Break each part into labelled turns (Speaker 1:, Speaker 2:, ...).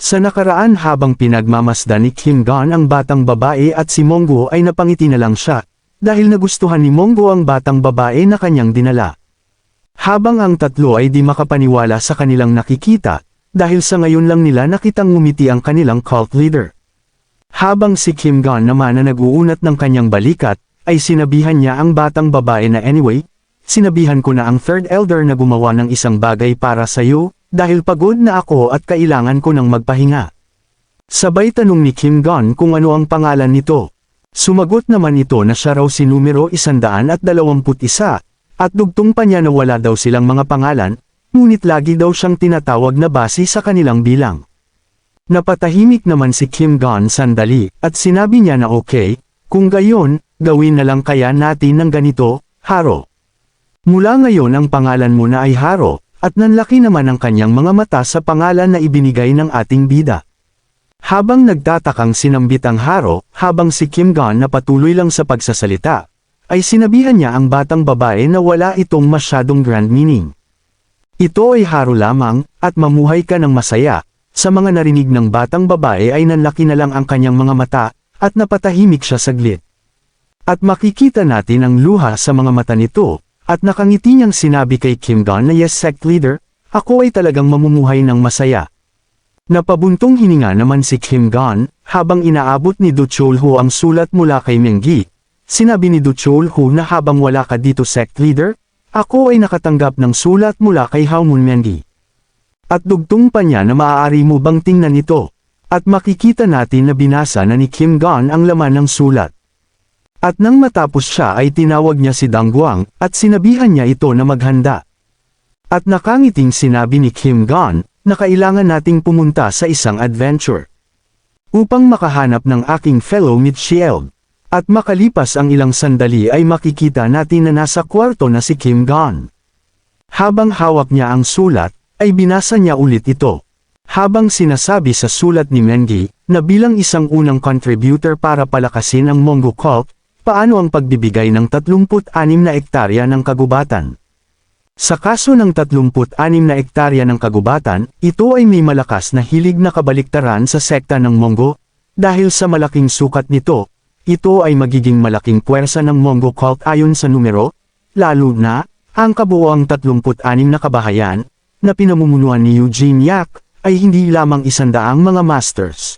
Speaker 1: Sa nakaraan habang pinagmamasdan ni Kim Gon ang batang babae at si Monggo ay napangiti na lang siya, dahil nagustuhan ni Monggo ang batang babae na kanyang dinala. Habang ang tatlo ay di makapaniwala sa kanilang nakikita, dahil sa ngayon lang nila nakitang ngumiti ang kanilang cult leader. Habang si Kim Gon naman na nag-uunat ng kanyang balikat, ay sinabihan niya ang batang babae na anyway, sinabihan ko na ang third elder na gumawa ng isang bagay para sa'yo, dahil pagod na ako at kailangan ko ng magpahinga. Sabay tanong ni Kim Gon kung ano ang pangalan nito. Sumagot naman ito na siya raw si numero 121, at dugtong pa niya na wala daw silang mga pangalan, ngunit lagi daw siyang tinatawag na base sa kanilang bilang. Napatahimik naman si Kim Gon sandali, at sinabi niya na okay, kung gayon, gawin na lang kaya natin ng ganito, Haro. Mula ngayon ang pangalan mo na ay Haro, at nanlaki naman ang kanyang mga mata sa pangalan na ibinigay ng ating bida. Habang nagtatakang sinambit ang Haro, habang si Kim Gon na patuloy lang sa pagsasalita, ay sinabihan niya ang batang babae na wala itong masyadong grand meaning. Ito ay Haro lamang, at mamuhay ka ng masaya. Sa mga narinig ng batang babae ay nanlaki na lang ang kanyang mga mata, at napatahimik siya saglit. At makikita natin ang luha sa mga mata nito, at nakangiti niyang sinabi kay Kim Gon na yes sect leader, ako ay talagang mamumuhay ng masaya. Napabuntong hininga naman si Kim Gon, habang inaabot ni Du Chol-ho ang sulat mula kay Meng-gi. Sinabi ni Du Chol-ho na habang wala ka dito sect leader, ako ay nakatanggap ng sulat mula kay Haomun Meng-gi. At dugtong pa niya na maaari mo bang tingnan ito, at makikita natin na binasa na ni Kim Gon ang laman ng sulat. At nang matapos siya ay tinawag niya si Dang Guang, at sinabihan niya ito na maghanda. At nakangiting sinabi ni Kim Gon, na kailangan nating pumunta sa isang adventure. Upang makahanap ng aking fellow Mitchiel. At makalipas ang ilang sandali ay makikita natin na nasa kwarto na si Kim Gon. Habang hawak niya ang sulat, ay binasa niya ulit ito. Habang sinasabi sa sulat ni Meng-gi, na bilang isang unang contributor para palakasin ang Monggo cult, paano ang pagbibigay ng 36 na ektarya ng kagubatan? Sa kaso ng 36 na ektarya ng kagubatan, ito ay may malakas na hilig na kabaliktaran sa sekta ng Monggo. Dahil sa malaking sukat nito, ito ay magiging malaking puwersa ng Monggo cult ayon sa numero, lalo na, ang kabuoang 36 na kabahayan, na pinamumunuan ni Eugene Yak, ay hindi lamang 100 mga masters.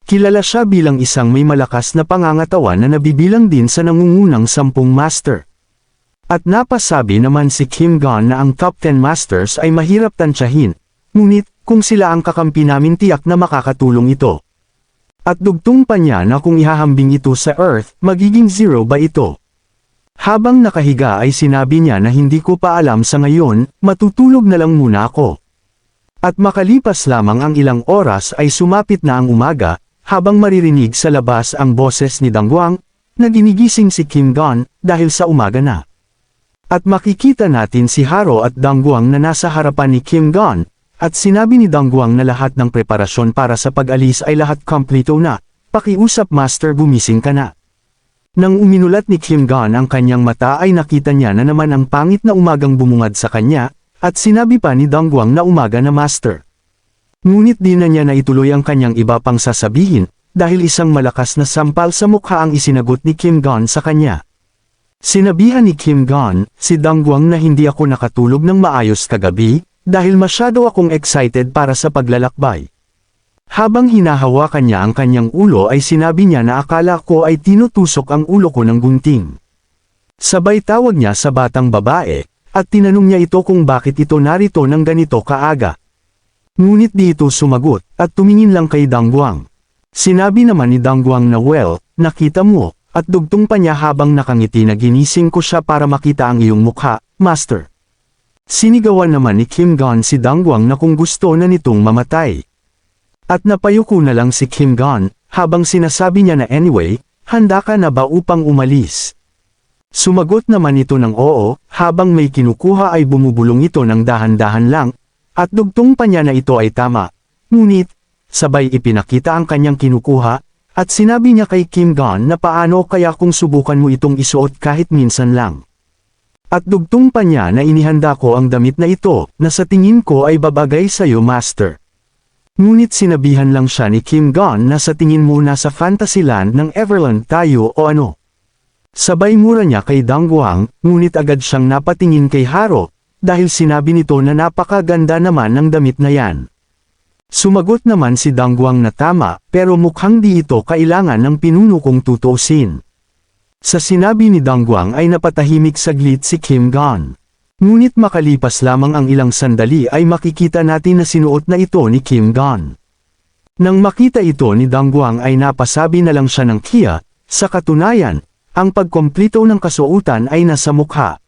Speaker 1: Kilala siya bilang isang may malakas na pangangatawan na nabibilang din sa nangungunang 10 master. At napasabi naman si Kim Gon na ang top 10 masters ay mahirap tansyahin, ngunit kung sila ang kakampi namin tiyak na makakatulong ito. At dugtong pa niya na kung ihahambing ito sa Earth, magiging 0 ba ito? Habang nakahiga ay sinabi niya na hindi ko pa alam sa ngayon, matutulog na lang muna ako. At makalipas lamang ang ilang oras ay sumapit na ang umaga, habang maririnig sa labas ang boses ni Dang Guang, na ginigising si Kim Gon, dahil sa umaga na. At makikita natin si Haro at Dang Guang na nasa harapan ni Kim Gon, at sinabi ni Dang Guang na lahat ng preparasyon para sa pag-alis ay lahat kompleto na, pakiusap master gumising ka na. Nang uminulat ni Kim Gon ang kanyang mata ay nakita niya na naman ang pangit na umagang bumungad sa kanya, at sinabi pa ni Dang Guang na umaga na master. Ngunit di na niya naituloy ang kanyang iba pang sasabihin, dahil isang malakas na sampal sa mukha ang isinagot ni Kim Gon sa kanya. Sinabihan ni Kim Gon, si Dang Guang na hindi ako nakatulog ng maayos kagabi, dahil masyado akong excited para sa paglalakbay. Habang hinahawakan niya ang kanyang ulo ay sinabi niya na akala ko ay tinutusok ang ulo ko ng gunting. Sabay tawag niya sa batang babae, at tinanong niya ito kung bakit ito narito ng ganito kaaga. Ngunit di ito sumagot, at tumingin lang kay Dang Guang. Sinabi naman ni Dang Guang na well, nakita mo, at dugtong pa niya habang nakangiti na ginising ko siya para makita ang iyong mukha, master. Sinigawan naman ni Kim Gon si Dang Guang na kung gusto na nitong mamatay. At napayuko na lang si Kim Gon, habang sinasabi niya na anyway, handa ka na ba upang umalis? Sumagot naman ito ng oo, habang may kinukuha ay bumubulong ito ng dahan-dahan lang, at dugtong pa niya na ito ay tama. Ngunit, sabay ipinakita ang kanyang kinukuha, at sinabi niya kay Kim Gon na paano kaya kung subukan mo itong isuot kahit minsan lang. At dugtong pa niya na inihanda ko ang damit na ito, na sa tingin ko ay babagay sa iyo master. Ngunit sinabihan lang siya ni Kim Gon na sa tingin mo nasa Fantasyland ng Everland tayo o ano. Sabay mura niya kay Dangguang, ngunit agad siyang napatingin kay Haro, dahil sinabi nito na napakaganda naman ng damit na yan. Sumagot naman si Dangguang na tama, pero mukhang di ito kailangan ng pinuno kong tutuusin. Sa sinabi ni Dangguang ay napatahimik saglit si Kim Gon. Ngunit makalipas lamang ang ilang sandali ay makikita natin na sinuot na ito ni Kim Gon. Nang makita ito ni Dangguang ay napasabi na lang siya ng kiya, sa katunayan, ang pagkomplito ng kasuotan ay nasa mukha.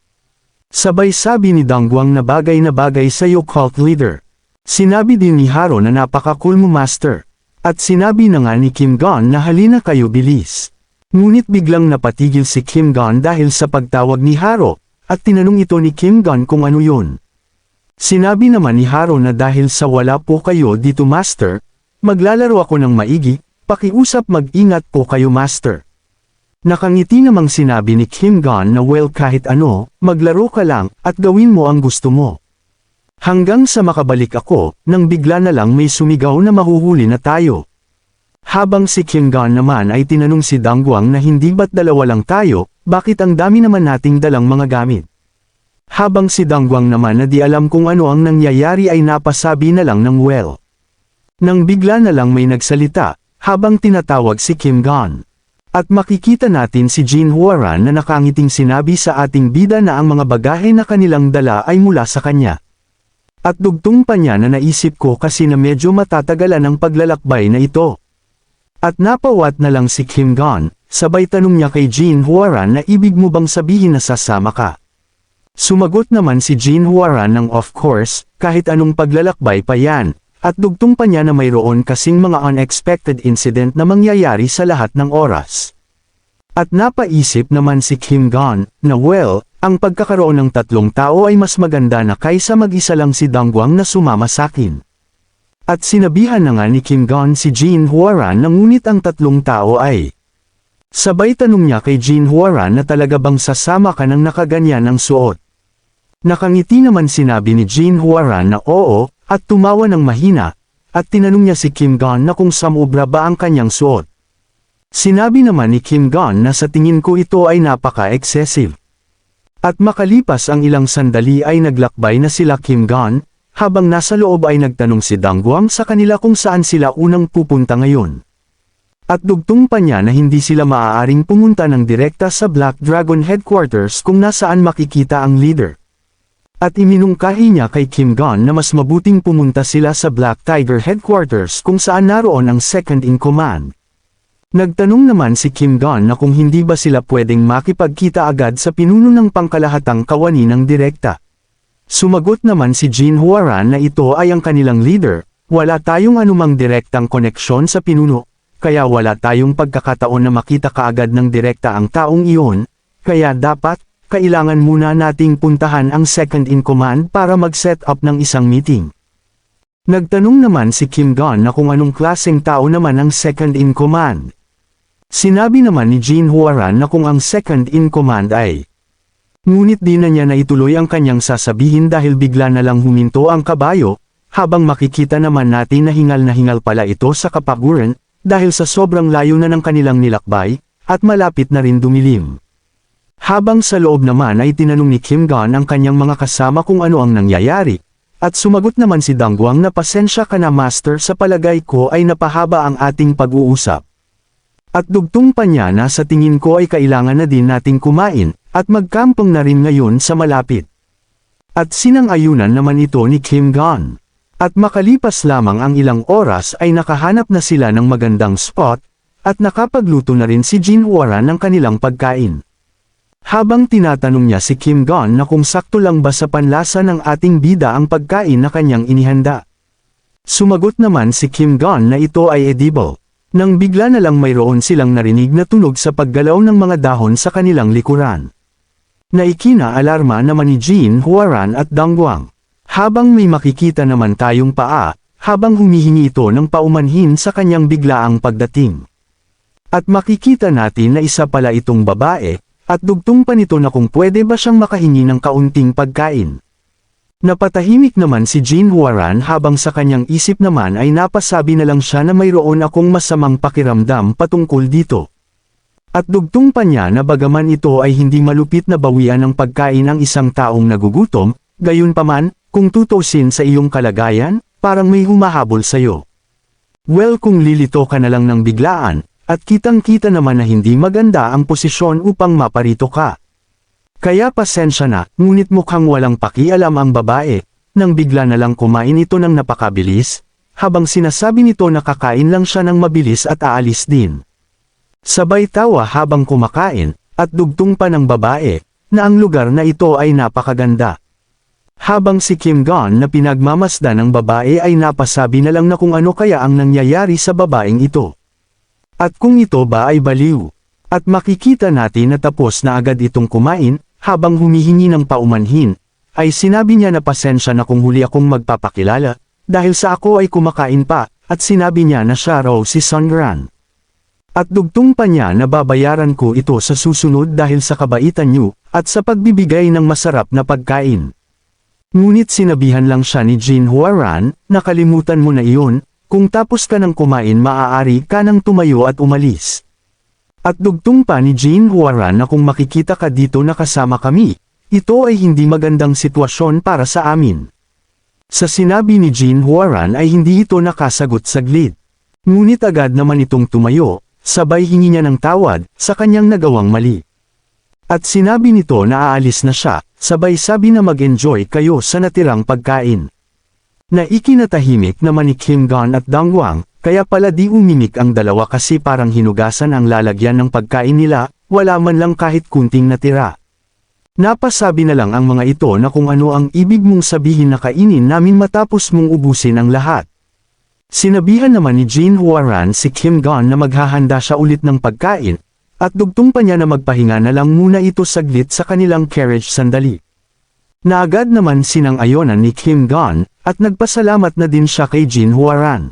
Speaker 1: Sabay sabi ni Dangguang na bagay sa iyo cult leader. Sinabi din ni Haro na napaka-cool mo master. At sinabi na nga ni Kim Gon na halina kayo bilis. Ngunit biglang napatigil si Kim Gon dahil sa pagtawag ni Haro, at tinanong ito ni Kim Gon kung ano yun. Sinabi naman ni Haro na dahil sa wala po kayo dito master, maglalaro ako ng maigi, pakiusap mag-ingat po kayo master. Nakangiti namang sinabi ni Kim Gon na well kahit ano, maglaro ka lang, at gawin mo ang gusto mo. Hanggang sa makabalik ako, nang bigla na lang may sumigaw na mahuhuli na tayo. Habang si Kim Gon naman ay tinanong si Dangguang na hindi ba't dalawa lang tayo, bakit ang dami naman nating dalang mga gamit. Habang si Dangguang naman na di alam kung ano ang nangyayari ay napasabi na lang ng well. Nang bigla na lang may nagsalita, habang tinatawag si Kim Gon. At makikita natin si Jin Huaran na nakangiting sinabi sa ating bida na ang mga bagahe na kanilang dala ay mula sa kanya. At dugtong pa niya na naisip ko kasi na medyo matatagalan ang paglalakbay na ito. At napawat na lang si Kim Gon, sabay tanong niya kay Jin Huaran na ibig mo bang sabihin na sasama ka? Sumagot naman si Jin Huaran ng of course, kahit anong paglalakbay pa yan. At dugtong pa niya na mayroon kasing mga unexpected incident na mangyayari sa lahat ng oras. At napaisip naman si Kim Gon, na well, ang pagkakaroon ng tatlong tao ay mas maganda na kaysa mag-isa lang si Dangguang na sumama sakin. At sinabihan na nga ni Kim Gon si Jin Huaran na ngunit ang tatlong tao ay. Sabay tanong niya kay Jin Huaran na talaga bang sasama ka ng nakaganyan ng suot. Nakangiti naman sinabi ni Jin Huaran na oo, at tumawa ng mahina, at tinanong niya si Kim Gon na kung samubra ba ang kanyang suot. Sinabi naman ni Kim Gon na sa tingin ko ito ay napaka-excessive. At makalipas ang ilang sandali ay naglakbay na sila Kim Gon, habang nasa loob ay nagtanong si Dangguang sa kanila kung saan sila unang pupunta ngayon. At dugtong pa niya na hindi sila maaaring pumunta ng direkta sa Black Dragon Headquarters kung nasaan makikita ang leader. At iminungkahi niya kay Kim Gon na mas mabuting pumunta sila sa Black Tiger Headquarters kung saan naroon ang second in command. Nagtanong naman si Kim Gon na kung hindi ba sila pwedeng makipagkita agad sa pinuno ng pangkalahatang kawani ng direkta. Sumagot naman si Jin Huaran na ito ay ang kanilang leader, wala tayong anumang direktang koneksyon sa pinuno, kaya wala tayong pagkakataon na makita kaagad ng direkta ang taong iyon, kaya dapat, kailangan muna nating puntahan ang second in command para mag-set up ng isang meeting. Nagtanong naman si Kim Gon na kung anong klaseng tao naman ang second in command. Sinabi naman ni Jin Huaran na kung ang second in command ay. Ngunit di na niya naituloy ang kanyang sasabihin dahil bigla na lang huminto ang kabayo, habang makikita naman natin na hingal pala ito sa kapaguran, dahil sa sobrang layo na ng kanilang nilakbay, at malapit na rin dumilim. Habang sa loob naman ay tinanong ni Kim Gon ang kanyang mga kasama kung ano ang nangyayari, at sumagot naman si Dangguang na pasensya ka na master sa palagay ko ay napahaba ang ating pag-uusap. At dugtong pa niya na sa tingin ko ay kailangan na din nating kumain, at magkampong na rin ngayon sa malapit. At sinang-ayunan naman ito ni Kim Gon. At makalipas lamang ang ilang oras ay nakahanap na sila ng magandang spot, at nakapagluto na rin si Jin Huaran ng kanilang pagkain. Habang tinatanong niya si Kim Gon na kung sakto lang ba sa panlasa ng ating bida ang pagkain na kanyang inihanda. Sumagot naman si Kim Gon na ito ay edible, nang bigla na lang mayroon silang narinig na tunog sa paggalaw ng mga dahon sa kanilang likuran. Naikina-alarma naman ni Jin Huaran at Dangguang. Habang may makikita naman tayong paa, habang humihingi ito ng paumanhin sa kanyang biglaang pagdating. At makikita natin na isa pala itong babae, at dugtong pa nito na kung pwede ba siyang makahingi ng kaunting pagkain. Napatahimik naman si Jin Huaran habang sa kanyang isip naman ay napasabi na lang siya na mayroon akong masamang pakiramdam patungkol dito. At dugtong pa niya na bagaman ito ay hindi malupit na bawian ng pagkain ang isang taong nagugutom, gayunpaman, kung tutusin sa iyong kalagayan, parang may humahabol sa'yo. Well, kung lilito ka na lang ng biglaan, at kitang-kita naman na hindi maganda ang posisyon upang maparito ka. Kaya pasensya na, ngunit mukhang walang pakialam ang babae, nang bigla na lang kumain ito ng napakabilis, habang sinasabi nito na kakain lang siya ng mabilis at aalis din. Sabay tawa habang kumakain, at dugtong pa ng babae, na ang lugar na ito ay napakaganda. Habang si Kim Gon na pinagmamasdan ng babae ay napasabi na lang na kung ano kaya ang nangyayari sa babaeng ito. At kung ito ba ay baliw. At makikita natin na tapos na agad itong kumain, habang humihingi ng paumanhin, ay sinabi niya na pasensya na kung huli akong magpapakilala, dahil sa ako ay kumakain pa, at sinabi niya na siya raw si Sun Gran. At dugtong pa niya na babayaran ko ito sa susunod dahil sa kabaitan niyo, at sa pagbibigay ng masarap na pagkain. Ngunit sinabihan lang siya ni Jin Huaran, nakalimutan mo na iyon, kung tapos ka ng kumain maaari ka nang tumayo at umalis. At dugtong pa ni Jin Huaran na kung makikita ka dito na kasama kami, ito ay hindi magandang sitwasyon para sa amin. Sa sinabi ni Jin Huaran ay hindi ito nakasagot saglit. Ngunit agad naman itong tumayo, sabay hingi niya ng tawad sa kanyang nagawang mali. At sinabi nito na aalis na siya, sabay sabi na mag-enjoy kayo sa natirang pagkain. Naikinatahimik naman ni Kim Gon at Dong Wang, kaya pala di umimik ang dalawa kasi parang hinugasan ang lalagyan ng pagkain nila, wala man lang kahit kunting natira. Napasabi na lang ang mga ito na kung ano ang ibig mong sabihin na kainin namin matapos mong ubusin ang lahat. Sinabihan naman ni Jin Huaran si Kim Gon na maghahanda siya ulit ng pagkain, at dugtong pa niya na magpahinga na lang muna ito saglit sa kanilang carriage sandali. Naagad naman sinang-ayonan ni Kim Gon, at nagpasalamat na din siya kay Jin Huaran.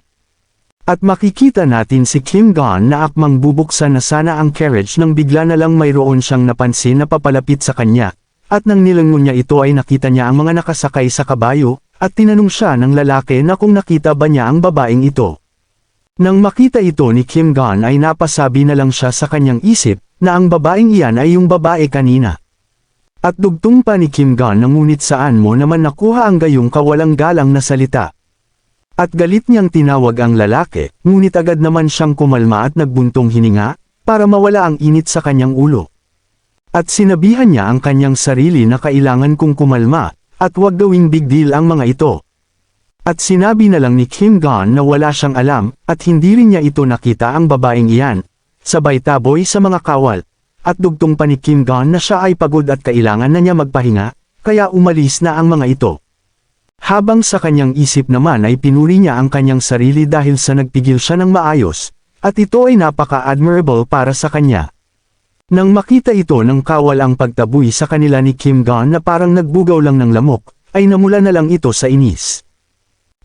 Speaker 1: At makikita natin si Kim Gon na akmang bubuksan na sana ang carriage nang bigla na lang mayroon siyang napansin na papalapit sa kanya, at nang nilangon niya ito ay nakita niya ang mga nakasakay sa kabayo, at tinanong siya ng lalaki na kung nakita ba niya ang babaeng ito. Nang makita ito ni Kim Gon ay napasabi na lang siya sa kanyang isip, na ang babaeng iyan ay yung babae kanina. At dugtong pa ni Kim Gon na ngunit saan mo naman nakuha ang gayong kawalang galang na salita. At galit niyang tinawag ang lalaki, ngunit agad naman siyang kumalma at nagbuntong hininga, para mawala ang init sa kanyang ulo. At sinabihan niya ang kanyang sarili na kailangan kong kumalma, at huwag gawing big deal ang mga ito. At sinabi na lang ni Kim Gon na wala siyang alam, at hindi rin niya ito nakita ang babaeng iyan, sabay taboy sa mga kawal. At dugtong pa ni Kim Gon na siya ay pagod at kailangan na niya magpahinga, kaya umalis na ang mga ito. Habang sa kanyang isip naman ay pinuri niya ang kanyang sarili dahil sa nagpigil siya ng maayos, at ito ay napaka-admirable para sa kanya. Nang makita ito ng kawal ang pagtaboy sa kanila ni Kim Gon na parang nagbugaw lang ng lamok, ay namula na lang ito sa inis.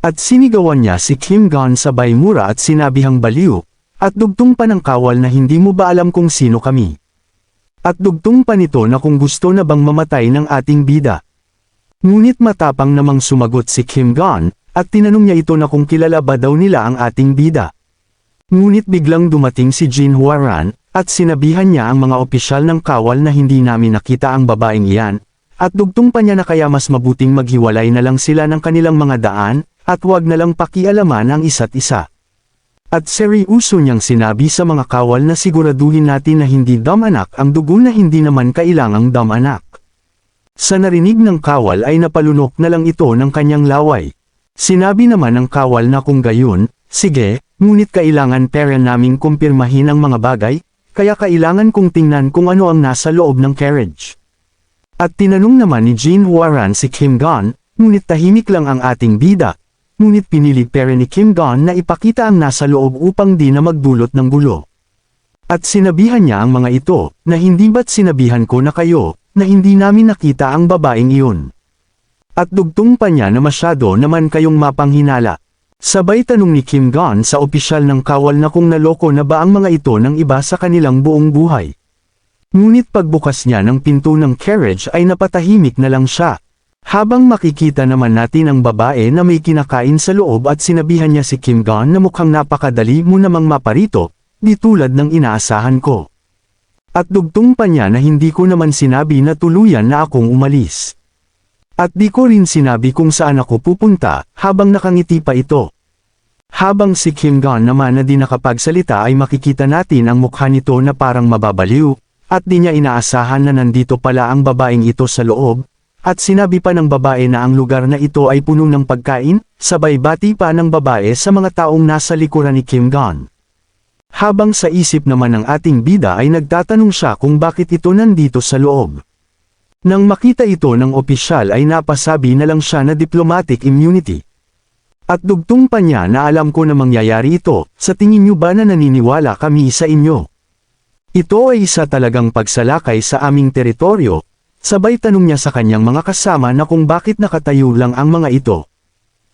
Speaker 1: At sinigawan niya si Kim Gon sabay mura at sinabihang baliw, at dugtong pa ng kawal na hindi mo ba alam kung sino kami. At dugtong pa nito na kung gusto na bang mamatay ng ating bida. Ngunit matapang namang sumagot si Kim Gon, at tinanong niya ito na kung kilala ba daw nila ang ating bida. Ngunit biglang dumating si Jin Huaran, at sinabihan niya ang mga opisyal ng kawal na hindi namin nakita ang babaeng iyan, at dugtong pa niya na kaya mas mabuting maghiwalay na lang sila ng kanilang mga daan, at huwag na lang pakialaman ang isa't isa. At seryoso niyang sinabi sa mga kawal na siguraduhin natin na hindi dam-anak ang dugo na hindi naman kailangang dam-anak. Sa narinig ng kawal ay napalunok na lang ito ng kanyang laway. Sinabi naman ng kawal na kung gayon, sige, ngunit kailangan pera naming kumpirmahin ang mga bagay, kaya kailangan kong tingnan kung ano ang nasa loob ng carriage. At tinanong naman ni Jin Huaran si Kim Gon, ngunit tahimik lang ang ating bida, ngunit pinili pera ni Kim Gon na ipakita ang nasa loob upang di na magdulot ng gulo. At sinabihan niya ang mga ito, na hindi ba't sinabihan ko na kayo, na hindi namin nakita ang babaeng iyon. At dugtong pa niya na masyado naman kayong mapanghinala. Sabay tanong ni Kim Gon sa opisyal ng kawal na kung naloko na ba ang mga ito ng iba sa kanilang buong buhay. Ngunit pagbukas niya ng pinto ng carriage ay napatahimik na lang siya. Habang makikita naman natin ang babae na may kinakain sa loob at sinabihan niya si Kim Gon na mukhang napakadali mo namang maparito, di tulad ng inaasahan ko. At dugtong pa niya na hindi ko naman sinabi na tuluyan na akong umalis. At di ko rin sinabi kung saan ako pupunta, habang nakangiti pa ito. Habang si Kim Gon naman na di nakapagsalita ay makikita natin ang mukha nito na parang mababaliw, at di niya inaasahan na nandito pala ang babaeng ito sa loob, at sinabi pa ng babae na ang lugar na ito ay puno ng pagkain, sabay bati pa ng babae sa mga taong nasa likuran ni Kim Gon. Habang sa isip naman ng ating bida ay nagtatanong siya kung bakit ito nandito sa loob. Nang makita ito ng opisyal ay napasabi na lang siya na diplomatic immunity. At dugtong pa niya na alam ko na mangyayari ito, sa tingin niyo ba na naniniwala kami sa inyo? Ito ay isa talagang pagsalakay sa aming teritoryo, sabay tanong niya sa kanyang mga kasama na kung bakit nakatayo lang ang mga ito.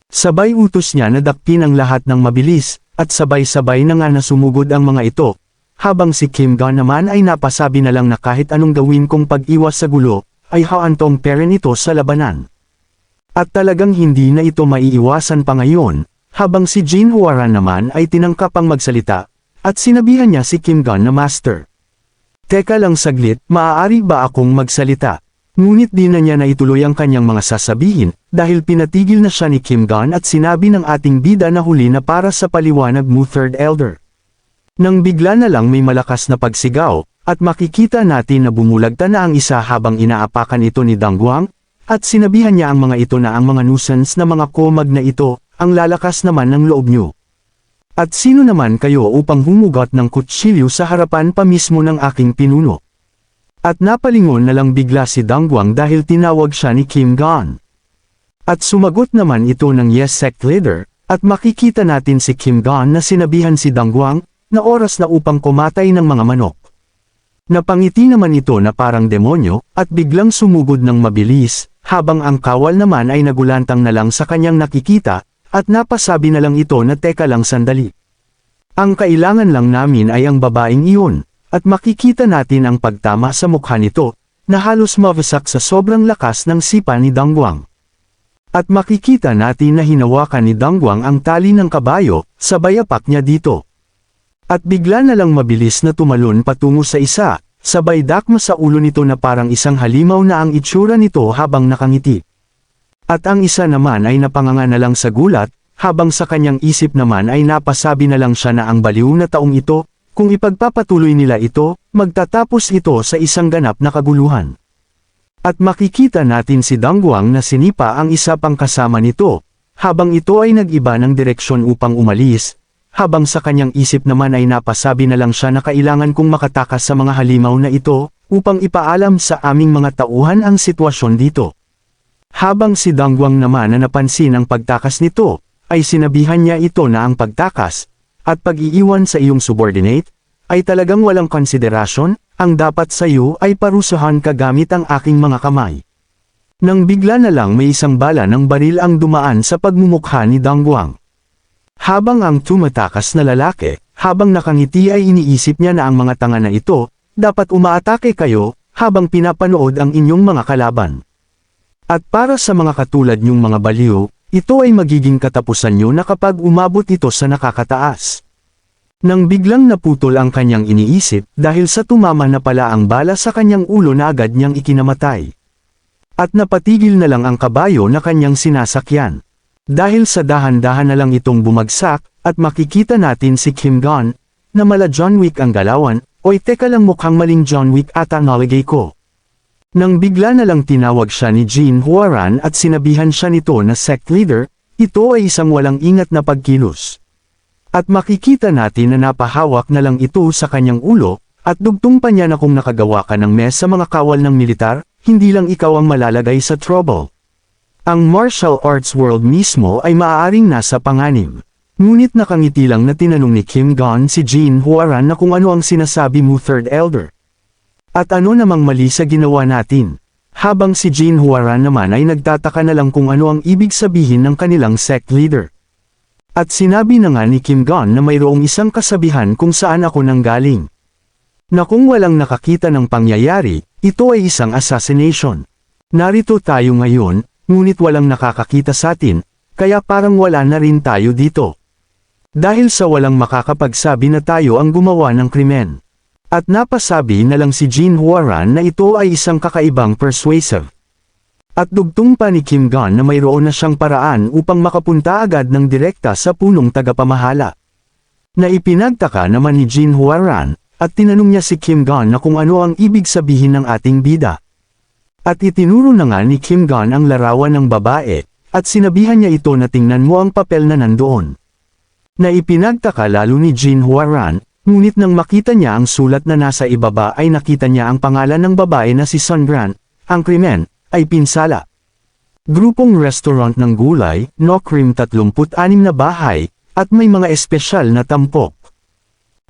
Speaker 1: Sabay utos niya na dakpin ang lahat ng mabilis, at sabay-sabay na nga nasumugod ang mga ito, habang si Kim Gon naman ay napasabi na lang na kahit anong gawin kong pag-iwas sa gulo, ay haantong peren ito sa labanan. At talagang hindi na ito maiiwasan pa ngayon, habang si Jin Huaran naman ay tinangkap ang magsalita, at sinabihan niya si Kim Gon na master. Teka lang saglit, maaari ba akong magsalita? Ngunit di na niya naituloy ang kanyang mga sasabihin, dahil pinatigil na siya ni Kim Gon at sinabi ng ating bida na huli na para sa paliwanag mo third elder. Nang bigla na lang may malakas na pagsigaw, at makikita natin na bumulagta na ang isa habang inaapakan ito ni Dang Guang, at sinabihan niya ang mga ito na ang mga nuisance na mga komag na ito, ang lalakas naman ng loob niyo. At sino naman kayo upang humugot ng kutsilyo sa harapan pa mismo ng aking pinuno? At napalingon na lang bigla si Dang Guang dahil tinawag siya ni Kim Gon. At sumagot naman ito ng yes sect leader, at makikita natin si Kim Gon na sinabihan si Dang Guang, na oras na upang kumatay ng mga manok. Napangiti naman ito na parang demonyo, at biglang sumugod ng mabilis, habang ang kawal naman ay nagulantang na lang sa kanyang nakikita, at napasabi na lang ito na teka lang sandali. Ang kailangan lang namin ay ang babaeng iyon, at makikita natin ang pagtama sa mukha nito, na halos mawasak sa sobrang lakas ng sipa ni Dang Guang. At makikita natin na hinawakan ni Dang Guang ang tali ng kabayo, sabay apak niya dito. At bigla na lang mabilis na tumalon patungo sa isa, sabay dakma sa ulo nito na parang isang halimaw na ang itsura nito habang nakangiti. At ang isa naman ay napanganga na lang sa gulat, habang sa kanyang isip naman ay napasabi na lang siya na ang baliw na taong ito, kung ipagpapatuloy nila ito, magtatapos ito sa isang ganap na kaguluhan. At makikita natin si Dang Guang na sinipa ang isa pang kasama nito, habang ito ay nag-iba ng direksyon upang umalis, habang sa kanyang isip naman ay napasabi na lang siya na kailangan kong makatakas sa mga halimaw na ito, upang ipaalam sa aming mga tauhan ang sitwasyon dito. Habang si Dang Guang naman na napansin ang pagtakas nito, ay sinabihan niya ito na ang pagtakas, at pag-iiwan sa iyong subordinate, ay talagang walang konsiderasyon, ang dapat sa iyo ay parusahan ka gamit ang aking mga kamay. Nang bigla na lang may isang bala ng baril ang dumaan sa pagmumukha ni Dang Guang. Habang ang tumatakas na lalaki, habang nakangiti ay iniisip niya na ang mga tanga na ito, dapat umaatake kayo, habang pinapanood ang inyong mga kalaban. At para sa mga katulad niyong mga baliw, ito ay magiging katapusan niyo na kapag umabot ito sa nakakataas. Nang biglang naputol ang kanyang iniisip, dahil sa tumama na pala ang bala sa kanyang ulo na agad niyang ikinamatay. At napatigil na lang ang kabayo na kanyang sinasakyan. Dahil sa dahan-dahan na lang itong bumagsak, at makikita natin si Kim Gon, na mala John Wick ang galawan, oy teka lang mukhang maling John Wick ata nalagay ko. Nang bigla na lang tinawag siya ni Jin Huaran at sinabihan siya nito na sect leader, ito ay isang walang ingat na pagkilos. At makikita natin na napahawak na lang ito sa kanyang ulo, at dugtong pa niya na kung nakagawa ka ng mess sa mga kawal ng militar, hindi lang ikaw ang malalagay sa trouble. Ang martial arts world mismo ay maaaring nasa panganib. Ngunit nakangiti lang na tinanong ni Kim Gon si Jin Huaran na kung ano ang sinasabi mo third elder. At ano namang mali sa ginawa natin. Habang si Jin Huaran naman ay nagtataka na lang kung ano ang ibig sabihin ng kanilang sect leader. At sinabi na nga ni Kim Gon na mayroong isang kasabihan kung saan ako nanggaling. Na kung walang nakakita ng pangyayari, ito ay isang assassination. Narito tayo ngayon, ngunit walang nakakakita sa atin, kaya parang wala na rin tayo dito. Dahil sa walang makakapagsabi na tayo ang gumawa ng krimen. At napasabi na lang si Jin Huaran na ito ay isang kakaibang persuasive. At dugtong pa ni Kim Gon na mayroon na siyang paraan upang makapunta agad ng direkta sa punong tagapamahala. Na ipinagtaka naman ni Jin Huaran, at tinanong niya si Kim Gon na kung ano ang ibig sabihin ng ating bida. At itinuro na nga ni Kim Gon ang larawan ng babae, at sinabihan niya ito na tingnan mo ang papel na nandoon. Na ipinagtaka lalo ni Jin Huaran, ngunit nang makita niya ang sulat na nasa ibaba ay nakita niya ang pangalan ng babae na si Sun Gran, ang krimen, ay pinsala. Grupong restaurant ng gulay, no cream 36 na bahay, at may mga espesyal na tampok.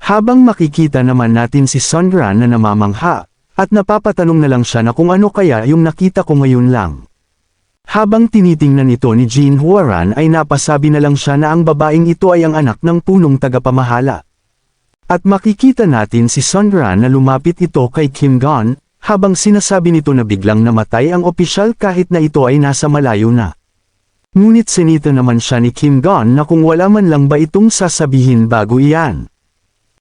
Speaker 1: Habang makikita naman natin si Sun Gran na namamangha, at napapatanong na lang siya na kung ano kaya yung nakita ko ngayon lang. Habang tinitingnan ito ni Jin Huaran ay napasabi na lang siya na ang babaeng ito ay ang anak ng punong tagapamahala. At makikita natin si Sun Gran na lumapit ito kay Kim Gon, habang sinasabi nito na biglang namatay ang opisyal kahit na ito ay nasa malayo na. Ngunit sinita naman siya ni Kim Gon na kung wala man lang ba itong sasabihin bago iyan.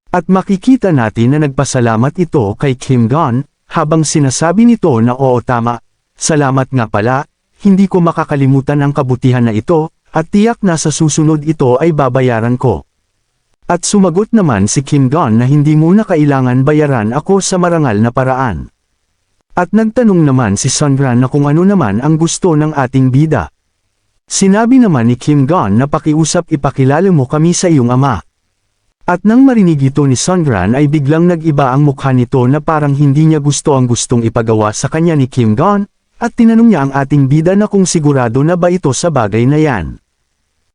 Speaker 1: At makikita natin na nagpasalamat ito kay Kim Gon, habang sinasabi nito na oo tama, salamat nga pala, hindi ko makakalimutan ang kabutihan na ito, at tiyak na sa susunod ito ay babayaran ko. At sumagot naman si Kim Gon na hindi muna kailangan bayaran ako sa marangal na paraan. At nagtanong naman si Sun Gran na kung ano naman ang gusto ng ating bida. Sinabi naman ni Kim Gon na pakiusap ipakilala mo kami sa iyong ama. At nang marinig ito ni Sun Gran ay biglang nag-iba ang mukha nito na parang hindi niya gusto ang gustong ipagawa sa kanya ni Kim Gon, at tinanong niya ang ating bida na kung sigurado na ba ito sa bagay na yan.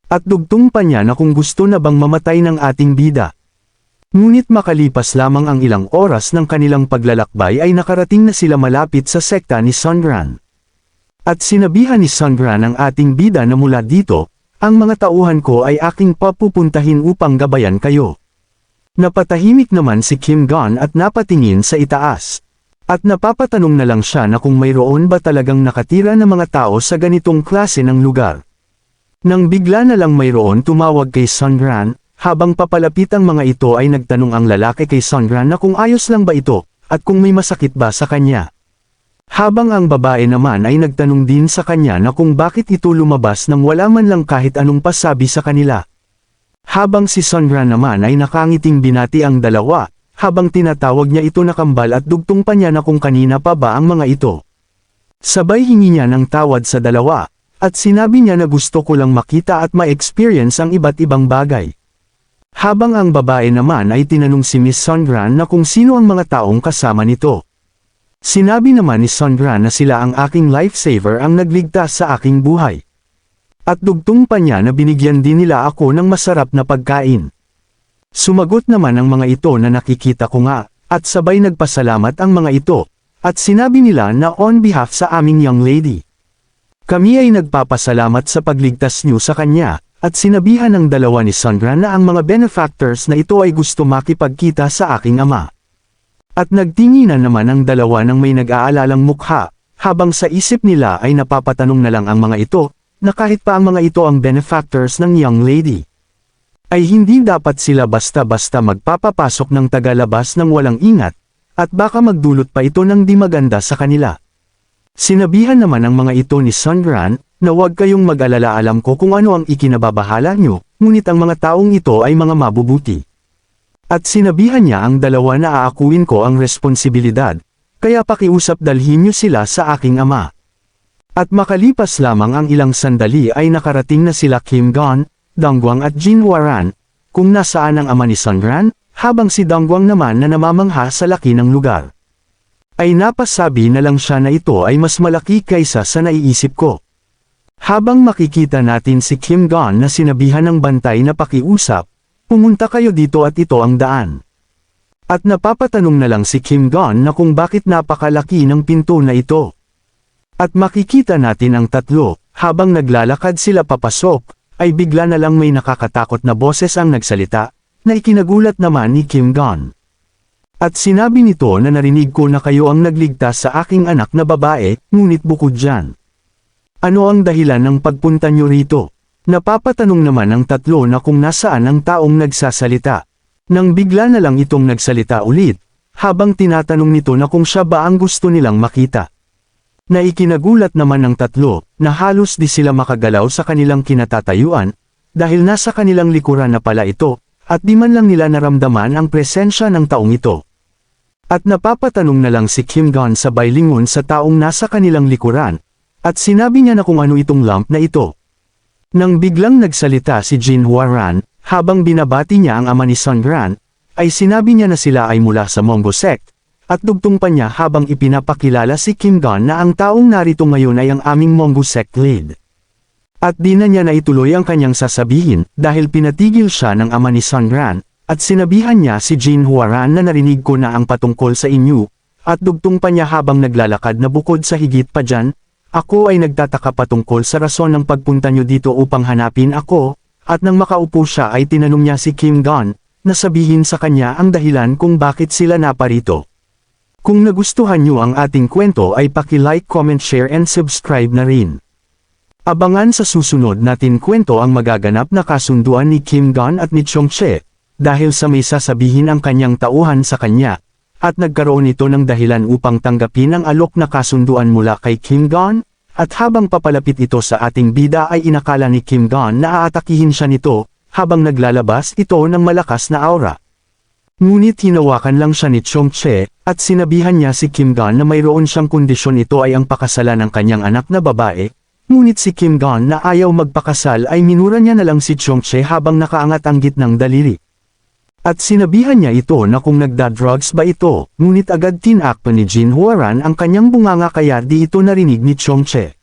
Speaker 1: At dugtong pa niya na kung gusto na bang mamatay ng ating bida. Ngunit makalipas lamang ang ilang oras ng kanilang paglalakbay ay nakarating na sila malapit sa sekta ni Sun Gran. At sinabihan ni Sun Gran ang ating bida na mula dito, ang mga tauhan ko ay aking papupuntahin upang gabayan kayo. Napatahimik naman si Kim Gon at napatingin sa itaas. At napapatanong na lang siya na kung mayroon ba talagang nakatira na mga tao sa ganitong klase ng lugar. Nang bigla na lang mayroon tumawag kay Sun Gran, habang papalapit ang mga ito ay nagtanong ang lalaki kay Sun Gran na kung ayos lang ba ito, at kung may masakit ba sa kanya. Habang ang babae naman ay nagtanong din sa kanya na kung bakit ito lumabas nang wala man lang kahit anong pasabi sa kanila. Habang si Sun Gran naman ay nakangiting binati ang dalawa, habang tinatawag niya ito na kambal at dugtong pa niya na kung kanina pa ba ang mga ito. Sabay hingi niya ng tawad sa dalawa, at sinabi niya na gusto ko lang makita at ma-experience ang iba't ibang bagay. Habang ang babae naman ay tinanong si Miss Sun Gran na kung sino ang mga taong kasama nito. Sinabi naman ni Sun Gran na sila ang aking lifesaver ang nagligtas sa aking buhay. At dugtong pa niya na binigyan din nila ako ng masarap na pagkain. Sumagot naman ang mga ito na nakikita ko nga, at sabay nagpasalamat ang mga ito, at sinabi nila na on behalf sa aming young lady. Kami ay nagpapasalamat sa pagligtas niyo sa kanya, at sinabihan ng dalawa ni Sun Gran na ang mga benefactors na ito ay gusto makipagkita sa aking ama. At nagtinginan naman ang dalawa ng may nag-aalalang mukha, habang sa isip nila ay napapatanong na lang ang mga ito, na kahit pa ang mga ito ang benefactors ng young lady, ay hindi dapat sila basta-basta magpapapasok ng tagalabas ng walang ingat, at baka magdulot pa ito ng di maganda sa kanila. Sinabihan naman ang mga ito ni Sun Gran, na huwag kayong mag-alala, alam ko kung ano ang ikinababahala nyo, ngunit ang mga taong ito ay mga mabubuti. At sinabihan niya ang dalawa na aakuin ko ang responsibilidad, kaya pakiusap dalhin nyo sila sa aking ama. At makalipas lamang ang ilang sandali ay nakarating na sila Kim Gon, Dongguang at Jin Huaran, kung nasaan ang ama ni Sun Gran, habang si Dongguang naman na namamangha sa laki ng lugar. Ay napasabi na lang siya na ito ay mas malaki kaysa sa naiisip ko. Habang makikita natin si Kim Gon na sinabihan ng bantay na pakiusap, pumunta kayo dito at ito ang daan. At napapatanong na lang si Kim Gon na kung bakit napakalaki ng pinto na ito. At makikita natin ang tatlo, habang naglalakad sila papasok, ay bigla na lang may nakakatakot na boses ang nagsalita, na ikinagulat naman ni Kim Gon. At sinabi nito na narinig ko na kayo ang nagligtas sa aking anak na babae, ngunit bukod dyan Ano ang dahilan ng pagpunta niyo rito? Napapatanong naman ang tatlo na kung nasaan ang taong nagsasalita. Nang bigla na lang itong nagsalita ulit, habang tinatanong nito na kung siya ba ang gusto nilang makita. Naikinagulat naman ng tatlo, na halos di sila makagalaw sa kanilang kinatatayuan, dahil nasa kanilang likuran na pala ito, at di man lang nila naramdaman ang presensya ng taong ito. At napapatanong na lang si Kim Gon sabay lingon sa taong nasa kanilang likuran, at sinabi niya na kung ano itong lamp na ito. Nang biglang nagsalita si Jin Hwaran, habang binabati niya ang ama ni Sun Gran, ay sinabi niya na sila ay mula sa Mongo Sect, at dugtong pa niya habang ipinapakilala si Kim Gon na ang taong narito ngayon ay ang aming Mongo Sect lead. At di na niya naituloy ang kanyang sasabihin dahil pinatigil siya ng ama ni Sun Gran, at sinabihan niya si Jin Hwaran na narinig ko na ang patungkol sa inyo, at dugtong pa niya habang naglalakad na bukod sa higit pa dyan, ako ay nagtataka patungkol sa rason ng pagpunta niyo dito upang hanapin ako, at nang makaupo siya ay tinanong niya si Kim Gon, na sabihin sa kanya ang dahilan kung bakit sila naparito. Kung nagustuhan niyo ang ating kwento ay paki-like, comment, share and subscribe na rin. Abangan sa susunod natin kwento ang magaganap na kasunduan ni Kim Gon at ni Chong Che, dahil sa may sasabihin ang kanyang tauhan sa kanya, at nagkaroon ito ng dahilan upang tanggapin ang alok na kasunduan mula kay Kim Gon, at habang papalapit ito sa ating bida ay inakala ni Kim Gon na aatakihin siya nito, habang naglalabas ito ng malakas na aura. Ngunit hinawakan lang siya ni Chong Che, at sinabihan niya si Kim Gon na mayroon siyang kondisyon, ito ay ang pakasalan ng kanyang anak na babae, ngunit si Kim Gon na ayaw magpakasal ay minura niya na lang si Chong Che habang nakaangat ang gitnang daliri. At sinabihan niya ito na kung nagda-drugs ba ito, ngunit agad tinakpa ni Jin Hwaran ang kanyang bunganga kaya di ito narinig ni Chong Che.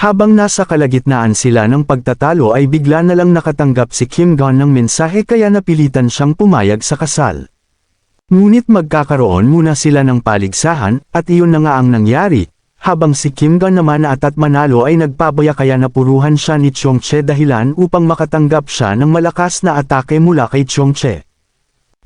Speaker 1: Habang nasa kalagitnaan sila ng pagtatalo ay bigla na lang nakatanggap si Kim Gon ng mensahe kaya napilitan siyang pumayag sa kasal. Ngunit magkakaroon muna sila ng paligsahan, at iyon na nga ang nangyari, habang si Kim Gon naman at manalo ay nagpabaya kaya napuruhan siya ni Chong Che dahilan upang makatanggap siya ng malakas na atake mula kay Chong Che.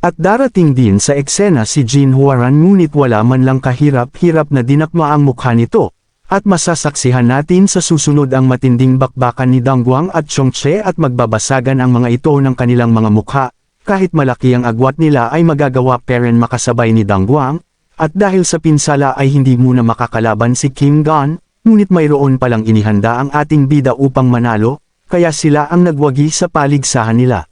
Speaker 1: At darating din sa eksena si Jin Hwaran ngunit wala man lang kahirap-hirap na dinakma ang mukha nito. At masasaksihan natin sa susunod ang matinding bakbakan ni Dangguang at Chong Che at magbabasagan ang mga ito ng kanilang mga mukha, kahit malaki ang agwat nila ay magagawa peren makasabay ni Dangguang, at dahil sa pinsala ay hindi muna makakalaban si Kim Gon, ngunit mayroon palang inihanda ang ating bida upang manalo, kaya sila ang nagwagi sa paligsahan nila.